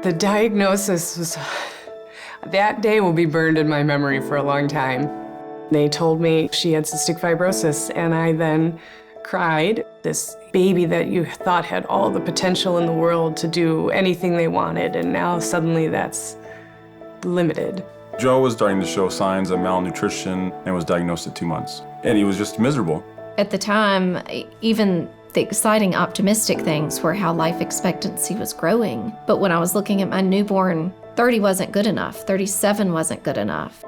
The diagnosis was, that day will be burned in my memory for a long time. They told me she had cystic fibrosis, and I then cried. This baby that you thought had all the potential in the world to do anything they wanted, and now suddenly that's limited. Joe was starting to show signs of malnutrition and was diagnosed at 2 months. And he was just miserable. At the time, even the exciting, optimistic things were how life expectancy was growing. But when I was looking at my newborn, 30 wasn't good enough, 37 wasn't good enough.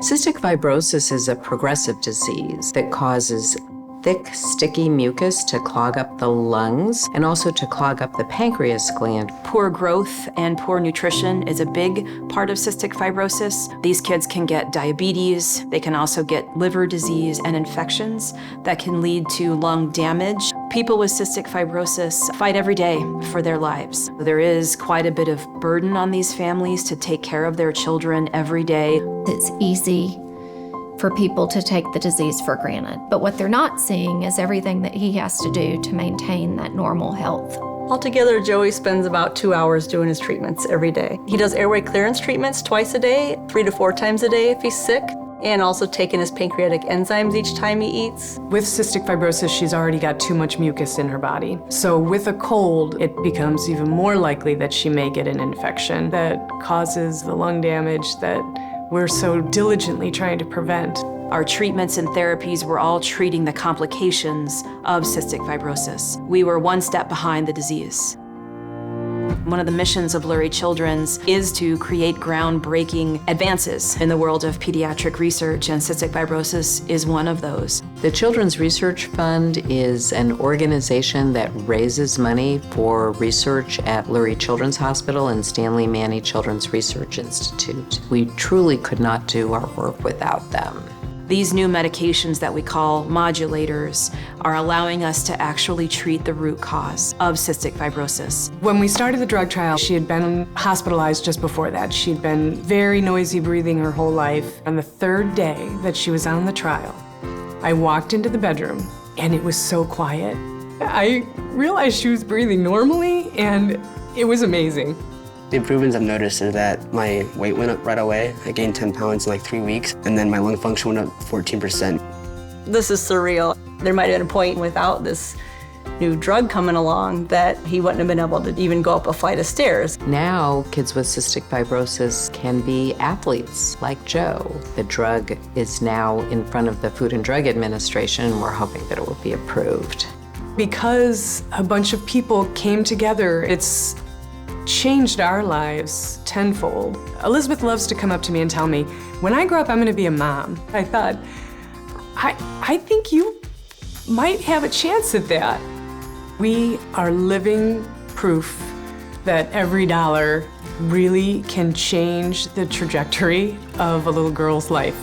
Cystic fibrosis is a progressive disease that causes thick, sticky mucus to clog up the lungs and also to clog up the pancreas gland. Poor growth and poor nutrition is a big part of cystic fibrosis. These kids can get diabetes. They can also get liver disease and infections that can lead to lung damage. People with cystic fibrosis fight every day for their lives. There is quite a bit of burden on these families to take care of their children every day. It's easy for people to take the disease for granted. But what they're not seeing is everything that he has to do to maintain that normal health. Altogether, Joey spends about 2 hours doing his treatments every day. He does airway clearance treatments twice a day, 3 to 4 times a day if he's sick, and also taking his pancreatic enzymes each time he eats. With cystic fibrosis, she's already got too much mucus in her body. So with a cold, it becomes even more likely that she may get an infection that causes the lung damage that we're so diligently trying to prevent. Our treatments and therapies were all treating the complications of cystic fibrosis. We were one step behind the disease. One of the missions of Lurie Children's is to create groundbreaking advances in the world of pediatric research, and cystic fibrosis is one of those. The Children's Research Fund is an organization that raises money for research at Lurie Children's Hospital and Stanley Manny Children's Research Institute. We truly could not do our work without them. These new medications that we call modulators are allowing us to actually treat the root cause of cystic fibrosis. When we started the drug trial, she had been hospitalized just before that. She'd been very noisy breathing her whole life. On the third day that she was on the trial, I walked into the bedroom and it was so quiet. I realized she was breathing normally and it was amazing. The improvements I've noticed is that my weight went up right away. I gained 10 pounds in like 3 weeks, and then my lung function went up 14%. This is surreal. There might have been a point without this new drug coming along that he wouldn't have been able to even go up a flight of stairs. Now, kids with cystic fibrosis can be athletes like Joe. The drug is now in front of the Food and Drug Administration, and we're hoping that it will be approved. Because a bunch of people came together, it's changed our lives tenfold. Elizabeth loves to come up to me and tell me, when I grow up, I'm gonna be a mom. I thought, I think you might have a chance at that. We are living proof that every dollar really can change the trajectory of a little girl's life.